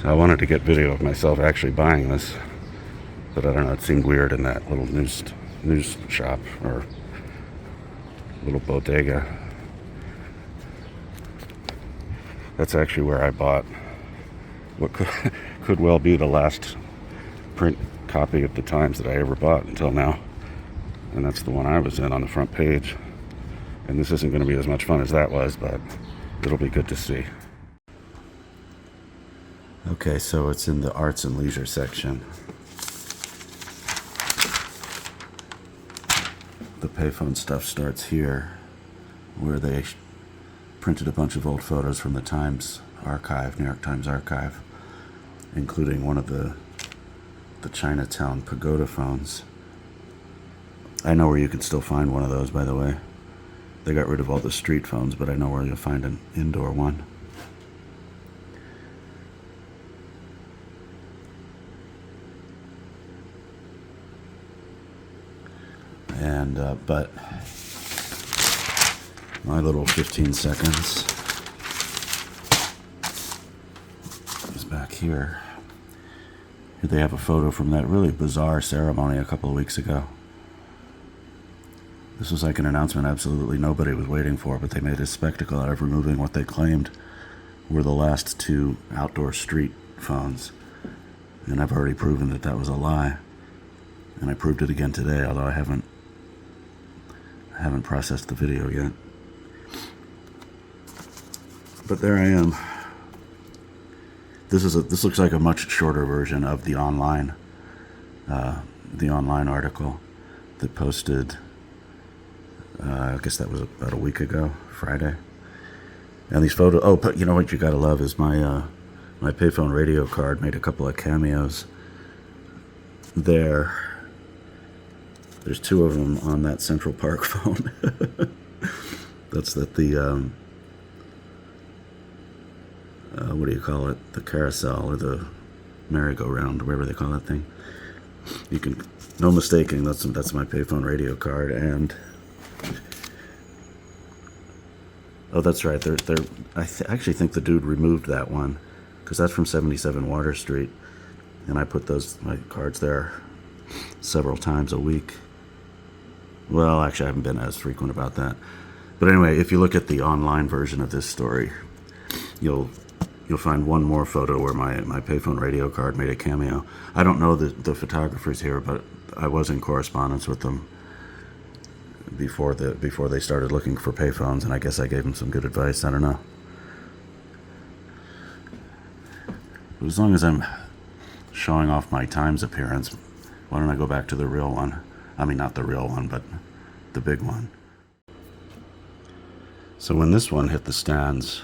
I wanted to get video of myself actually buying this, but I don't know, it seemed weird in that little news shop or little bodega. That's actually where I bought what could well be the last print copy of the Times that I ever bought until now. And that's the one I was in on the front page. And this isn't going to be as much fun as that was, but it'll be good to see. Okay, so it's in the arts and leisure section. The payphone stuff starts here, where they printed a bunch of old photos from the Times archive, New York Times archive, including one of the Chinatown pagoda phones. I know where you can still find one of those, by the way. They got rid of all the street phones, but I know where you'll find an indoor one. And, but my little 15 seconds is back here. Here they have a photo from that really bizarre ceremony a couple of weeks ago. This was like an announcement absolutely nobody was waiting for, but they made a spectacle out of removing what they claimed were the last two outdoor street phones. And I've already proven that that was a lie. And I proved it again today, although I haven't processed the video yet. But there I am. This looks like a much shorter version of the online article that posted. I guess that was about a week ago, Friday. And these photos. Oh, but you know what you gotta love is my payphone radio card made a couple of cameos. There's two of them on that Central Park phone. That's the what do you call it? The carousel or the merry-go-round, whatever they call that thing. You can, no mistaking, that's my payphone radio card. And oh, that's right. I actually think the dude removed that one because that's from 77 Water Street, and I put my cards there several times a week. Well, actually, I haven't been as frequent about that. But anyway, if you look at the online version of this story, you'll find one more photo where my payphone radio card made a cameo. I don't know the photographers here, but I was in correspondence with them before they started looking for payphones, and I guess I gave them some good advice. I don't know. But as long as I'm showing off my Times appearance, why don't I go back to the real one? I mean, not the real one, but the big one. So when this one hit the stands,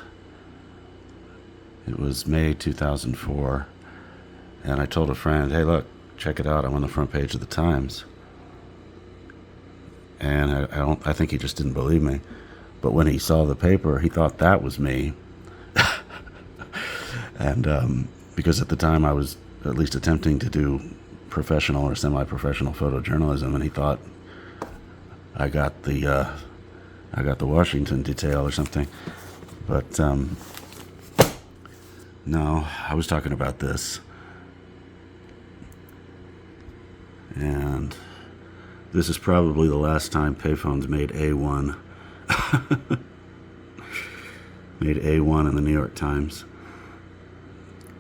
it was May 2004, and I told a friend, hey, look, check it out, I'm on the front page of the Times. And I think he just didn't believe me. But when he saw the paper, he thought that was me. And because at the time I was at least attempting to do professional or semi-professional photojournalism, and he thought I got the Washington detail or something. But no, I was talking about this. And this is probably the last time payphones made A1. Made A1 in the New York Times.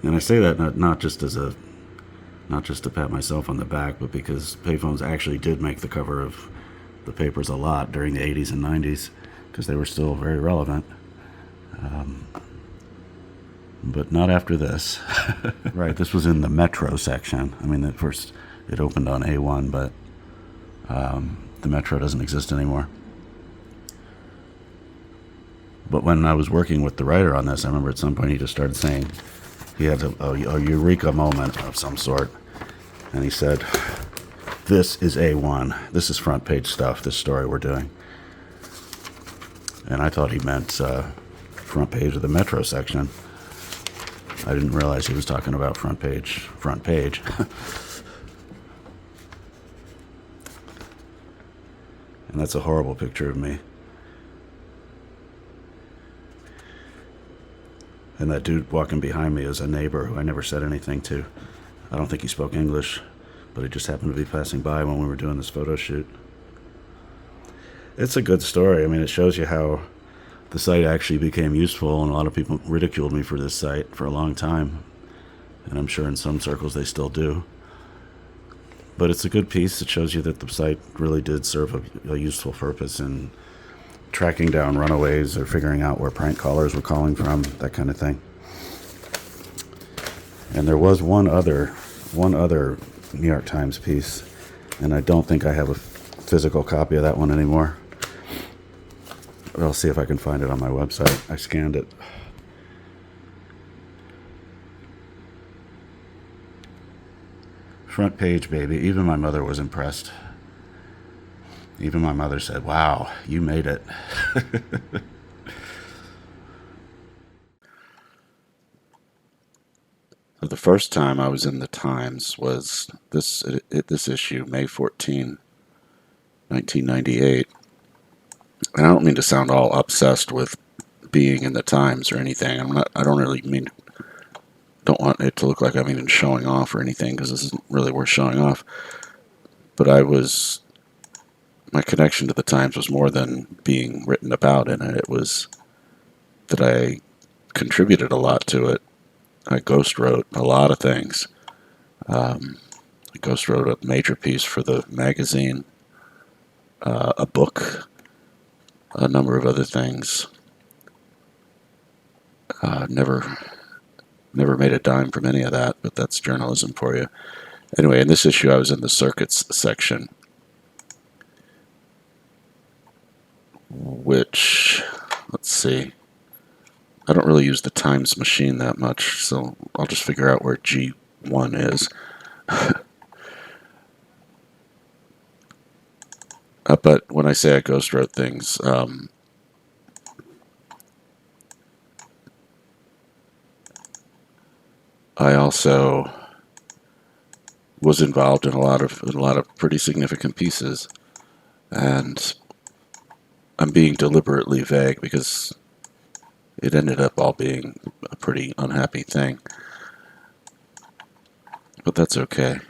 And I say that not just to pat myself on the back, but because payphones actually did make the cover of the papers a lot during the 80s and 90s, because they were still very relevant. But not after this. Right, this was in the Metro section. I mean, at first it opened on A1, but the Metro doesn't exist anymore. But when I was working with the writer on this, I remember at some point he just started saying he had a eureka moment of some sort. And he said, this is A1. This is front page stuff, this story we're doing. And I thought he meant front page of the Metro section. I didn't realize he was talking about front page. And that's a horrible picture of me. And that dude walking behind me is a neighbor who I never said anything to. I don't think he spoke English, but he just happened to be passing by when we were doing this photo shoot. It's a good story. I mean, it shows you how the site actually became useful, and a lot of people ridiculed me for this site for a long time. And I'm sure in some circles they still do. But it's a good piece. It shows you that the site really did serve a useful purpose in tracking down runaways or figuring out where prank callers were calling from, that kind of thing. And there was one other New York Times piece, and I don't think I have a physical copy of that one anymore. But I'll see if I can find it on my website. I scanned it. Front page, baby. Even my mother was impressed. Even my mother said, "Wow, you made it." So the first time I was in the Times was this issue, May 14, 1998. And I don't mean to sound all obsessed with being in the Times or anything. I don't really mean, don't want it to look like I'm even showing off or anything, because this isn't really worth showing off. But my connection to the Times was more than being written about in it. It was that I contributed a lot to it. I ghost wrote a lot of things. I ghost wrote a major piece for the magazine, a book, a number of other things. Never made a dime from any of that, but that's journalism for you. Anyway, in this issue I was in the circuits section, which, let's see, I don't really use the Times machine that much, so I'll just figure out where G1 is. But when I say I ghost wrote things, I also was involved in a lot of pretty significant pieces, and I'm being deliberately vague because it ended up all being a pretty unhappy thing. But that's okay.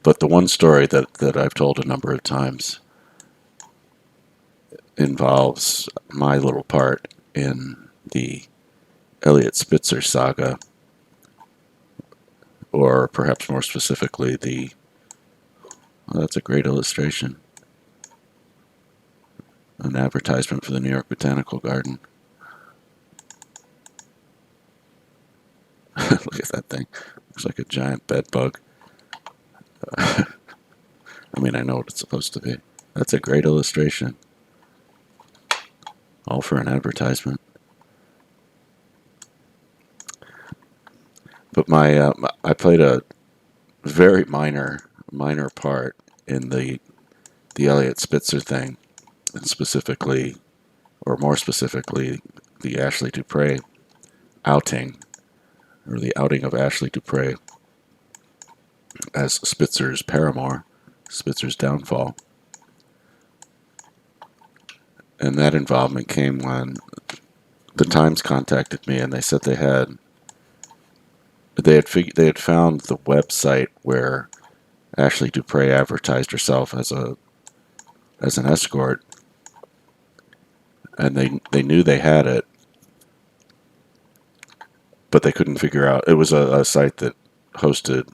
But the one story that I've told a number of times involves my little part in the Elliot Spitzer saga, or perhaps more specifically well, that's a great illustration. An advertisement for the New York Botanical Garden. Look at that thing. Looks like a giant bed bug. I mean, I know what it's supposed to be. That's a great illustration. All for an advertisement. But I played a very minor part in the Elliot Spitzer thing, and specifically, or more specifically, the Ashley Dupré outing, or the outing of Ashley Dupré as Spitzer's paramour, Spitzer's downfall. And that involvement came when the Times contacted me, and they said they had found the website where Ashley Dupré advertised herself as an escort, and they knew they had it, but they couldn't figure out. It was a site that hosted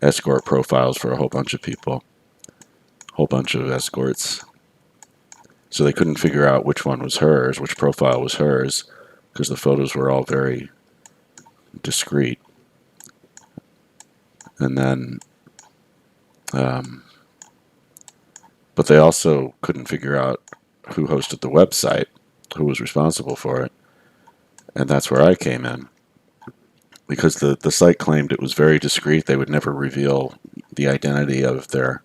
escort profiles for a whole bunch of people, whole bunch of escorts. So they couldn't figure out which one was hers, which profile was hers, because the photos were all very discreet. And then, but they also couldn't figure out who hosted the website, who was responsible for it. And that's where I came in, because the site claimed it was very discreet. They would never reveal the identity of their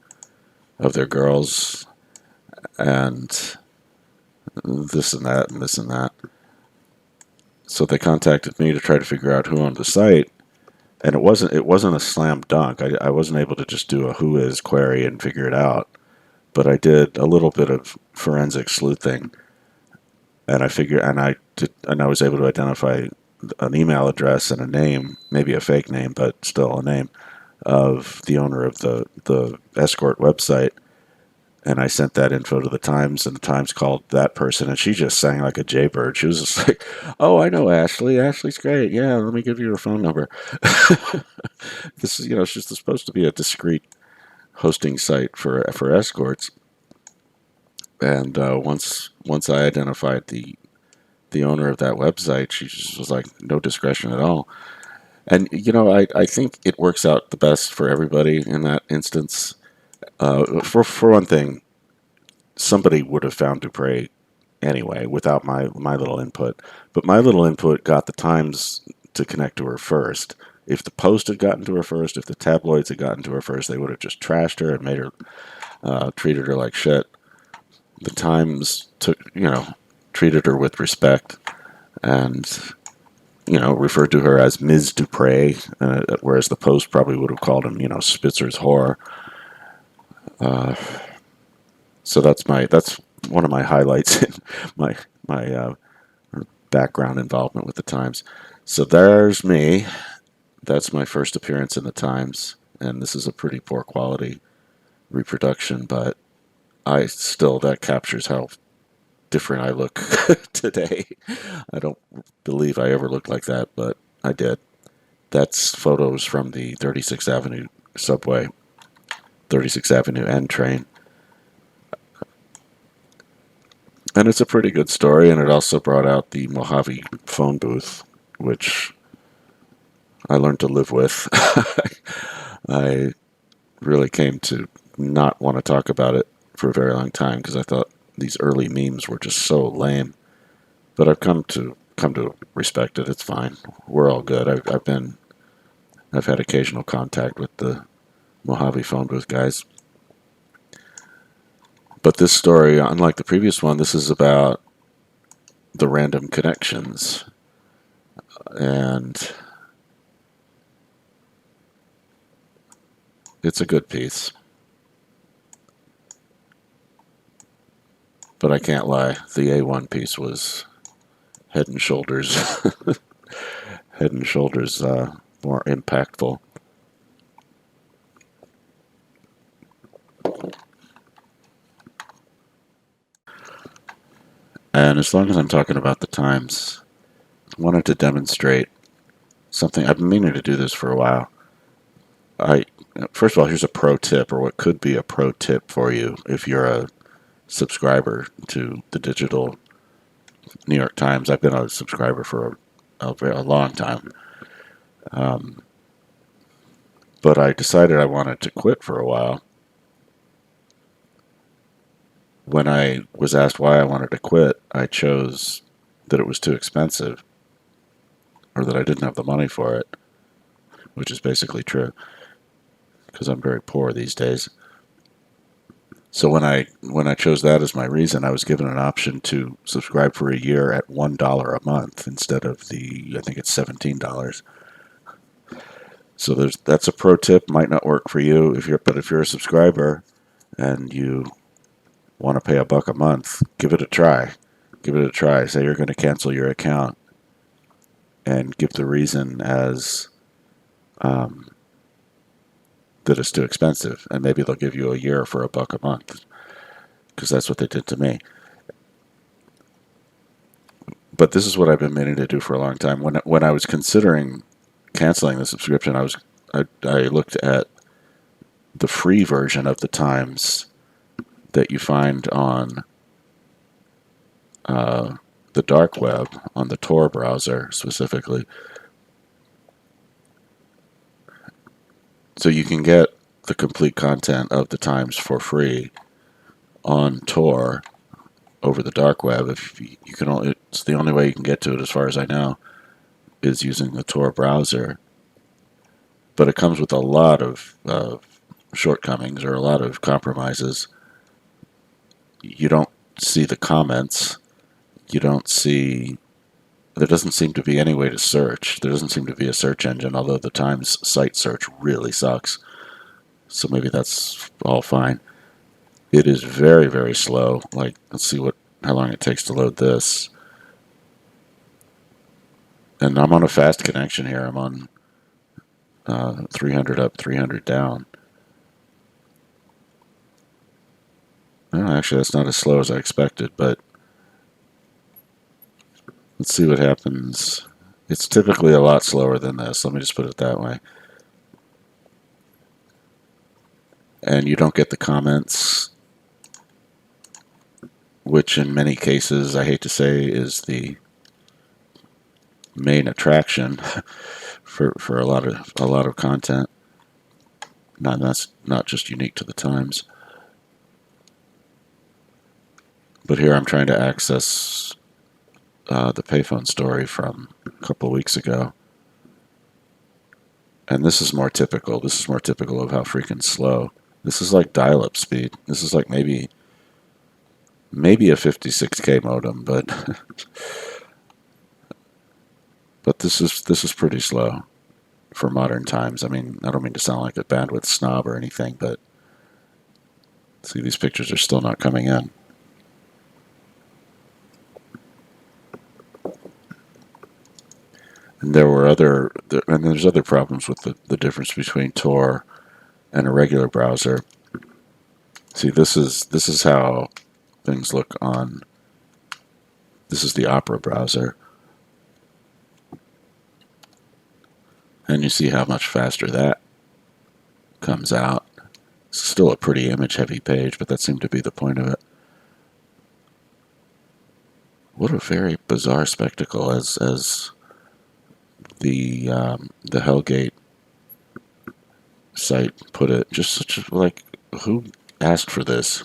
girls, and this and that and this and that. So they contacted me to try to figure out who owned the site, and it wasn't a slam dunk. I wasn't able to just do a who is query and figure it out, but I did a little bit of forensic sleuthing, and I was able to identify an email address and a name, maybe a fake name, but still a name of the owner of the escort website. And I sent that info to the Times, and the Times called that person, and she just sang like a jaybird. She was just like, "Oh, I know Ashley. Ashley's great. Yeah, let me give you her phone number." This is, it's just supposed to be a discreet hosting site for escorts. And once I identified the owner of that website, she just was like, no discretion at all. And I think it works out the best for everybody in that instance. For one thing, somebody would have found Dupré anyway without my little input. But my little input got the Times to connect to her first. If the Post had gotten to her first, if the tabloids had gotten to her first, they would have just trashed her and made her treated her like shit. The Times treated her with respect and referred to her as Ms. Dupré, whereas the Post probably would have called him Spitzer's whore. So that's one of my highlights in my background involvement with the Times. So there's me. That's my first appearance in the Times, and this is a pretty poor quality reproduction, but that captures how different I look today. I don't believe I ever looked like that, but I did. That's photos from the 36th Avenue subway, 36th Avenue N train. And it's a pretty good story, and it also brought out the Mojave phone booth, which I learned to live with. I really came to not want to talk about it for a very long time because I thought these early memes were just so lame. But I've come to respect it. It's fine. We're all good. I've had occasional contact with the Mojave phone booth guys. But this story, unlike the previous one, this is about the random connections. And it's a good piece. But I can't lie, the A1 piece was head and shoulders head and shoulders more impactful. And as long as I'm talking about the Times, I wanted to demonstrate something. I've been meaning to do this for a while. First of all, here's a pro tip, or what could be a pro tip for you if you're a subscriber to the digital New York Times. I've been a subscriber for a long time. But I decided I wanted to quit for a while. When I was asked why I wanted to quit, I chose that it was too expensive, or that I didn't have the money for it, which is basically true, because I'm very poor these days. So when I chose that as my reason, I was given an option to subscribe for a year at $1 a month instead of I think it's $17. So that's a pro tip. Might not work for you but if you're a subscriber and you want to pay $1 a month, give it a try. Give it a try. Say you're going to cancel your account, and give the reason as that it's too expensive, and maybe they'll give you a year for $1 a month, because that's what they did to me. But this is what I've been meaning to do for a long time. When I was considering canceling the subscription, I looked at the free version of the Times that you find on the dark web, on the Tor browser specifically. So you can get the complete content of the Times for free on Tor over the dark web. If you can it's the only way you can get to it, as far as I know, is using the Tor browser. But it comes with a lot of shortcomings, or a lot of compromises. You don't see the comments. You don't see there doesn't seem to be any way to search. There doesn't seem to be a search engine, although the Times site search really sucks. So maybe that's all fine. It is very, very slow. Like, let's see how long it takes to load this. And I'm on a fast connection here. I'm on 300 up, 300 down. Oh, actually, that's not as slow as I expected, but let's see what happens. It's typically a lot slower than this. Let me just put it that way. And you don't get the comments, which in many cases, I hate to say, is the main attraction for a lot of content. That's not just unique to the Times. But here I'm trying to access the payphone story from a couple weeks ago. And this is more typical. This is more typical of how freaking slow. This is like dial-up speed. This is like maybe a 56K modem, but but this is pretty slow for modern times. I mean, I don't mean to sound like a bandwidth snob or anything, but see, these pictures are still not coming in. And there's other problems with the difference between Tor and a regular browser. See, this is how things look on. This is the Opera browser, and you see how much faster that comes out. It's still a pretty image-heavy page, but that seemed to be the point of it. What a very bizarre spectacle, as the Hellgate site put it. Just such like, who asked for this?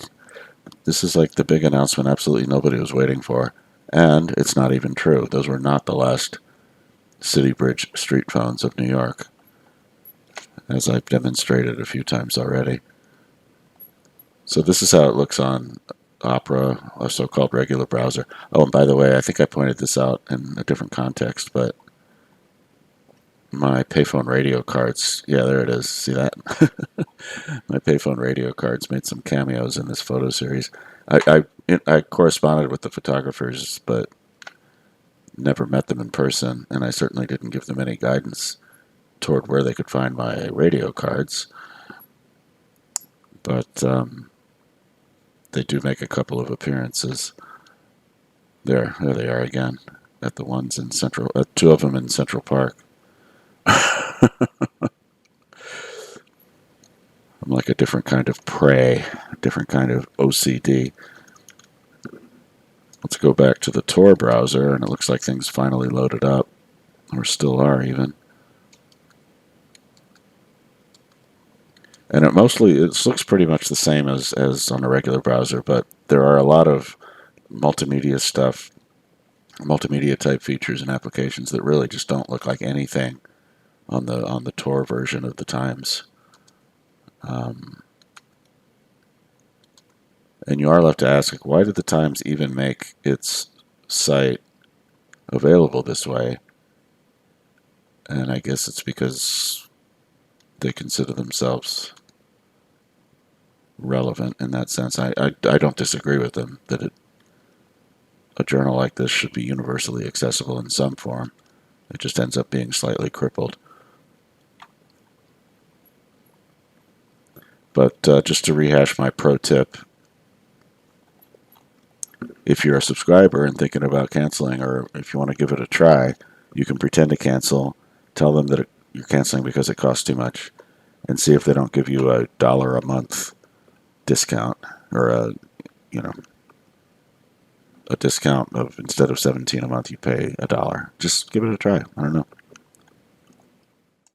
This is like the big announcement absolutely nobody was waiting for. And it's not even true. Those were not the last City Bridge street phones of New York, as I've demonstrated a few times already. So this is how it looks on Opera, a so-called regular browser. Oh, and by the way, I think I pointed this out in a different context, but my payphone radio cards, yeah, there it is. See that? My payphone radio cards made some cameos in this photo series. I corresponded with the photographers, but never met them in person, and I certainly didn't give them any guidance toward where they could find my radio cards. But they do make a couple of appearances. There they are again, at the ones in Central, two of them in Central Park. I'm like a different kind of prey, a different kind of OCD. Let's go back to the Tor browser, and it looks like things finally loaded up, or still are even. And it looks pretty much the same as on a regular browser, but there are a lot of multimedia stuff, multimedia type features and applications that really just don't look like anything on the Tor version of the Times. And you are left to ask, like, why did the Times even make its site available this way? And I guess it's because they consider themselves relevant in that sense. I don't disagree with them that a journal like this should be universally accessible in some form. It just ends up being slightly crippled. But just to rehash my pro tip, if you're a subscriber and thinking about canceling, or if you want to give it a try, you can pretend to cancel, tell them that you're canceling because it costs too much, and see if they don't give you $1 a month discount, or a discount of, instead of $17 a month, you pay $1. Just give it a try. I don't know.